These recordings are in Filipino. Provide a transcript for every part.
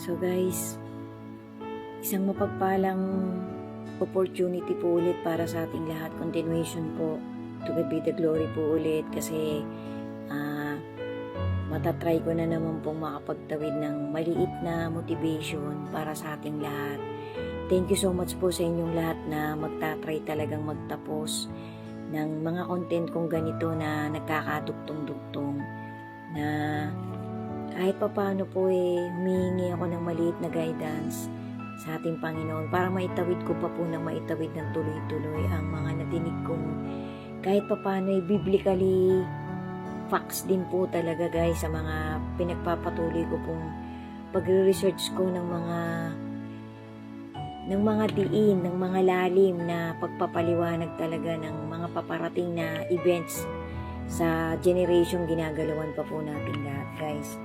So guys, isang mapagpalang opportunity po ulit para sa ating lahat. Continuation po. To God be the glory po ulit kasi matatry ko na naman pong makapagtawid ng maliit na motivation para sa ating lahat. Thank you so much po sa inyong lahat na magtatry talagang magtapos ng mga content kong ganito na nagkakadugtong-dugtong, na kahit papaano po humihingi ako ng maliit na guidance sa ating Panginoon para maitawid ko pa po ng maitawid ng tuloy-tuloy ang mga natinig kong kahit papaano biblically facts din po talaga guys sa mga pinagpapatuloy ko pong pagre-research ko ng mga diin, ng mga lalim na pagpapaliwanag talaga ng mga paparating na events sa generation ginagalawan pa po natin lahat guys.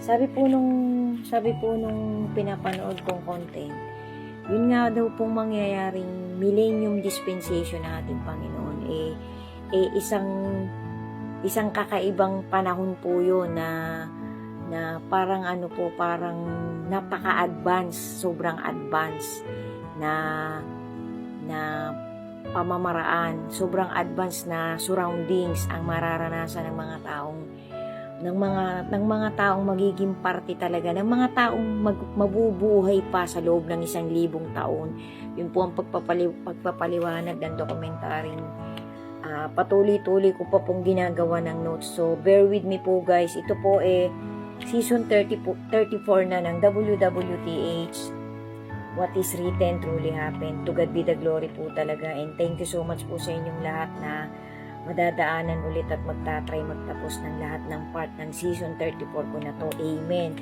Sabi po nung pinapanood kong content, yun nga daw pong mangyayaring millennium dispensation ng ating Panginoon isang kakaibang panahon po yun na parang parang napaka-advance, sobrang advance na pamamaraan, sobrang advance na surroundings ang mararanasan ng mga taong magiging parte talaga, ng mga taong mabubuhay pa sa loob ng 1,000 taon. Yun po ang pagpapaliwanag ng dokumentaryong patuloy-tuloy ko pa pong ginagawa ng notes. So, bear with me po guys. Ito po season 34 na ng WWTH. What is written truly happened. To God be the glory po talaga. And thank you so much po sa inyong lahat na madadaanan ulit at magtatry magtapos ng lahat ng part ng season 34 ko na to. Amen.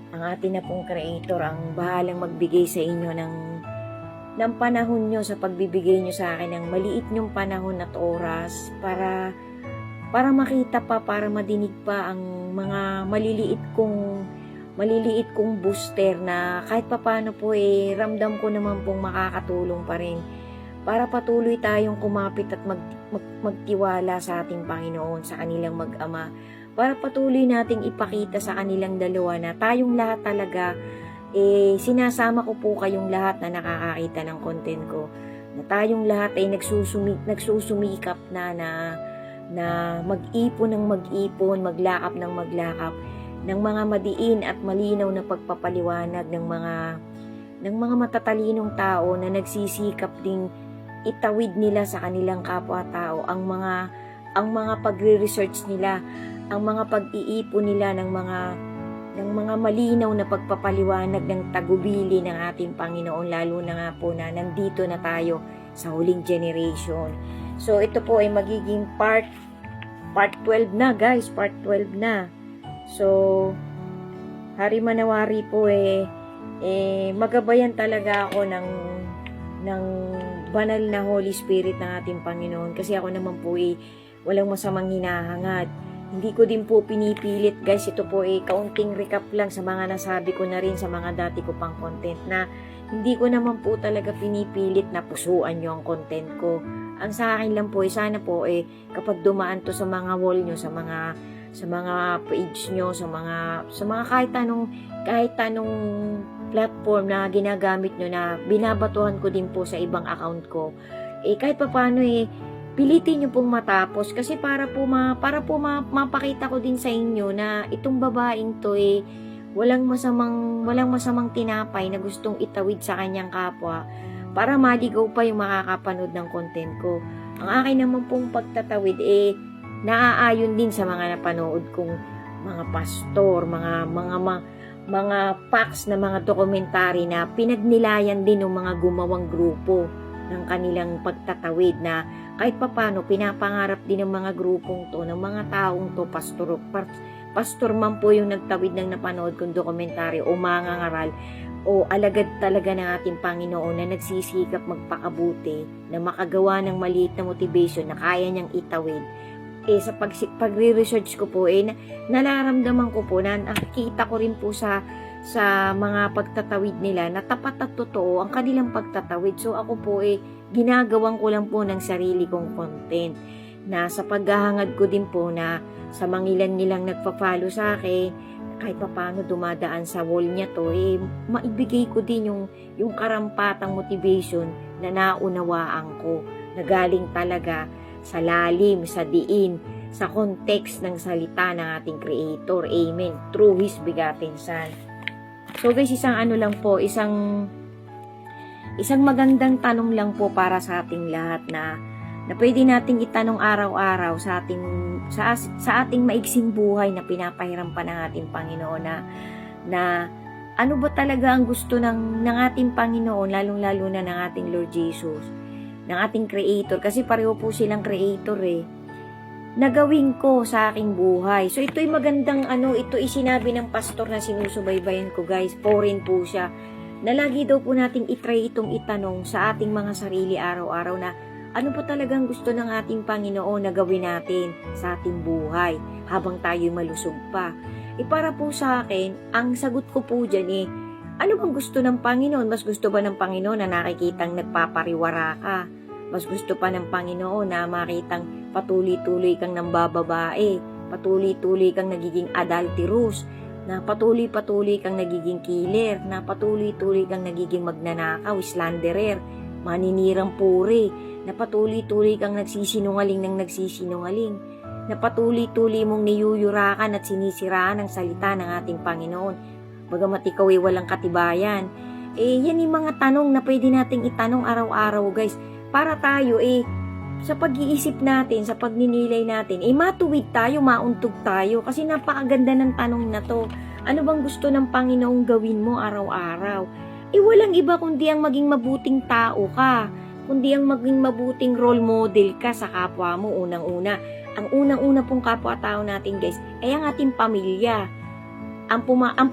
Ang atin na pong creator ang bahalang magbigay sa inyo ng panahon nyo sa pagbibigay nyo sa akin ng maliit nyong panahon at oras para makita pa, para madinig pa ang mga maliliit kong booster na kahit papano po ramdam ko naman pong makakatulong pa rin para patuloy tayong kumapit at magtiwala sa ating Panginoon, sa kanilang mag-ama, para patuloy nating ipakita sa kanilang dalawa na tayong lahat talaga sinasama ko po kayong lahat na nakakakita ng content ko, na tayong lahat ay nagsusumikap na mag-ipon ng mag-ipon, maglakap ng maglakap ng mga madiin at malinaw na pagpapaliwanag ng mga matatalinong tao na nagsisikap ding itawid nila sa kanilang kapwa-tao ang mga pagre-research nila, ang mga pag-iipon nila ng mga malinaw na pagpapaliwanag ng tagubili ng ating Panginoon, lalo na nga po na nandito na tayo sa huling generation. So ito po ay magiging part 12 na guys, part 12 na. So hari manawari po magabayan talaga ako ng banal na Holy Spirit ng ating Panginoon, kasi ako naman po walang masamang hinahangad. Hindi ko din po pinipilit guys. Ito po kaunting recap lang sa mga nasabi ko na rin sa mga dati ko pang content, na hindi ko naman po talaga pinipilit na pusuan nyo ang content ko. Ang sa akin lang po sana po kapag dumaan to sa mga wall nyo, sa mga page nyo, sa mga kahit anong platform na ginagamit nyo, na binabatuhan ko din po sa ibang account ko, kahit pa paano pilitin nyo pong matapos, kasi para po mapakita ko din sa inyo na itong babaeng to walang masamang tinapay na gustong itawid sa kanyang kapwa para maligaw pa yung makakapanood ng content ko. Ang akin naman pong pagtatawid naaayon din sa mga napanood kong mga pastor, mga facts na mga dokumentary na pinagnilayan din ng mga gumawang grupo ng kanilang pagtatawid, na kahit papano pinapangarap din ng mga grupong to, ng mga taong to, pastor man po yung nagtawid ng napanood kong dokumentaryo, o mangangaral o alagad talaga ng ating Panginoon na nagsisikap magpakabuti, na makagawa ng maliit na motivation na kaya niyang itawid. Sa pagre-research ko po nararamdaman ko po, na nakikita ko rin po sa mga pagtatawid nila na tapat at totoo ang kanilang pagtatawid. So ako po ginagawan ko lang po ng sarili kong content, na sa paghahangad ko din po na sa mangilan nilang nagpa-follow sa akin, kahit papaano dumadaan sa wall niya to, maibigay ko din yung karampatang motivation na naunawaan ko, na galing talaga sa lalim, sa diin, sa context ng salita ng ating Creator. Amen. Through His begotten Son. So guys, isang magandang tanong lang po para sa ating lahat na pwede nating itanong araw-araw sa ating maiksing buhay na pinapahirampan ng ating Panginoon, na ano ba talaga ang gusto ng ating Panginoon, lalong-lalo na ng ating Lord Jesus, ng ating Creator, kasi pareho po silang Creator na gawin ko sa aking buhay. So ito'y magandang ito sinabi ng pastor na sinusubaybayan ko, guys. Foreign po siya, na lagi daw po nating itry itong itanong sa ating mga sarili araw-araw na ano po talagang gusto ng ating Panginoon na gawin natin sa ating buhay habang tayo'y malusog pa. Para po sa akin, ang sagot ko po dyan ano bang gusto ng Panginoon? Mas gusto ba ng Panginoon na nakikitang nagpapariwara ka? Mas gusto pa ng Panginoon na makitang patuloy-tuloy kang nambababae, patuloy-tuloy kang nagiging adulterous, na patuloy-patuloy kang nagiging killer, na patuloy-tuloy kang nagiging magnanakaw, slanderer, maninirang puri, na patuloy-tuloy kang nagsisinungaling, na patuloy-tuloy mong niyuyurakan at sinisiraan ang salita ng ating Panginoon, bagamat ikaw ay walang katibayan. Yan yung mga tanong na pwede nating itanong araw-araw, guys, para tayo sa pag-iisip natin, sa pagninilay natin, matuwid tayo, mauntog tayo, kasi napakaganda ng tanong na to. Ano bang gusto ng Panginoong gawin mo araw-araw? Walang iba kundi ang maging mabuting tao ka, kundi ang maging mabuting role model ka sa kapwa mo. Unang-una, ang unang-una pong kapwa-tao natin, guys, ay ang ating pamilya. Ang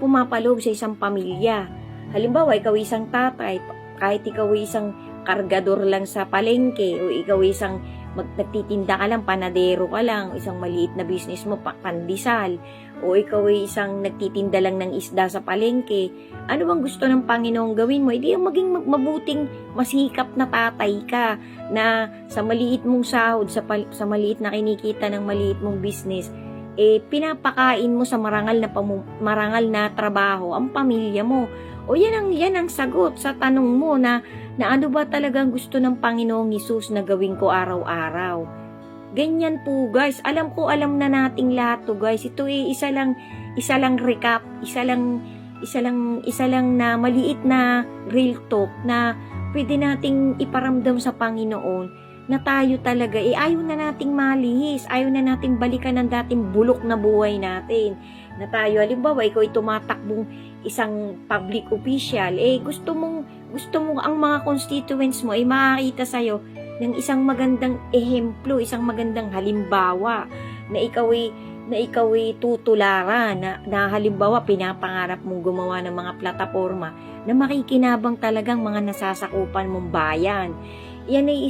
pumapaloob sa isang pamilya. Halimbawa, ikaw isang tatay, kahit ikaw isang kargador lang sa palengke, o ikaw isang nagtitinda ka lang, panadero ka lang, isang maliit na business mo, pandesal, o ikaw ay isang nagtitinda lang ng isda sa palengke, ano bang gusto ng Panginoong gawin mo? Hindi ang maging mabuting masikap na tatay ka, na sa maliit mong sahod, sa maliit na kinikita ng maliit mong business, pinapakain mo sa marangal na trabaho ang pamilya mo. O yan ang sagot sa tanong mo na ano ba talagang gusto ng Panginoong Hesus na gawin ko araw-araw. Ganyan po, guys. Alam na nating lahat to, guys. Ito isa lang recap, isa lang na maliit na real talk na pwede nating iparamdam sa Panginoon na tayo talaga, ayaw na nating malihis, ayaw na nating balikan ng dating bulok na buhay natin. Na tayo, halimbawa, ikaw ay tumatakbong isang public official, gusto mo ang mga constituents mo ay makakita sa'yo ng isang magandang ehemplo, isang magandang halimbawa na ikaw ay tutularan, na halimbawa pinapangarap mong gumawa ng mga plataforma na makikinabang talagang mga nasasakupan mong bayan. Yan ay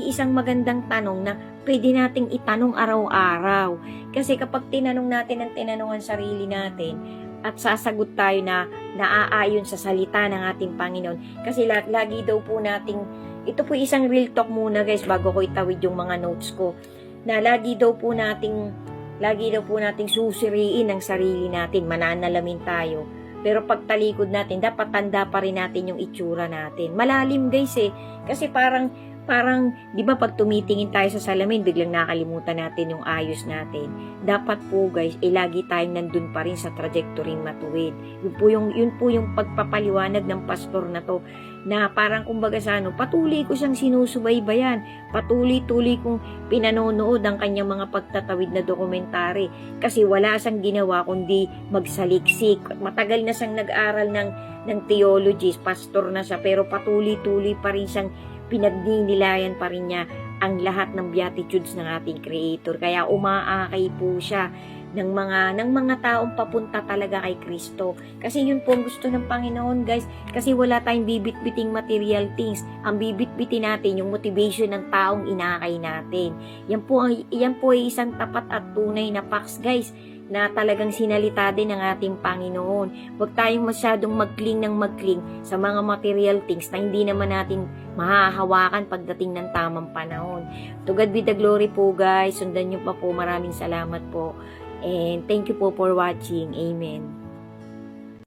isang magandang tanong na pwede nating itanong araw-araw. Kasi kapag tinanong natin ang tinanongan sarili natin at sasagot tayo na naaayon sa salita ng ating Panginoon. Kasi lagi daw po nating, ito po isang real talk muna, guys, bago ko itawid yung mga notes ko, na lagi daw po nating susiriin ang sarili natin, mananalamin tayo. Pero pag talikod natin, dapat tanda pa rin natin yung itsura natin. Malalim, guys, kasi parang, di ba pag tumitingin tayo sa salamin, biglang nakalimutan natin yung ayos natin. Dapat po, guys, lagi tayong nandun pa rin sa trajectory matuwid. Yun po yung pagpapaliwanag ng pastor na to, na parang kumbaga patuloy ko siyang sinusubaybayan, patuloy-tuloy kong pinanonood ang kanyang mga pagtatawid na dokumentary, kasi wala siyang ginawa kundi magsaliksik. Matagal na siyang nag-aral ng theology, pastor na siya, pero patuloy-tuloy pa rin siyang pinagdinilayan pa rin niya ang lahat ng beatitudes ng ating Creator. Kaya umaakay po siya ng mga taong papunta talaga kay Kristo. Kasi yun po ang gusto ng Panginoon, guys. Kasi wala tayong bibit-biting material things. Ang bibit-bitin natin yung motivation ng taong inakay natin. Yan po ay isang tapat at tunay na facts, guys, na talagang sinalita din ng ating Panginoon. Huwag tayong masyadong magkling sa mga material things na hindi naman natin mahahawakan pagdating ng tamang panahon. To God be the glory po, guys. Sundan nyo pa po. Maraming salamat po. And thank you po for watching. Amen.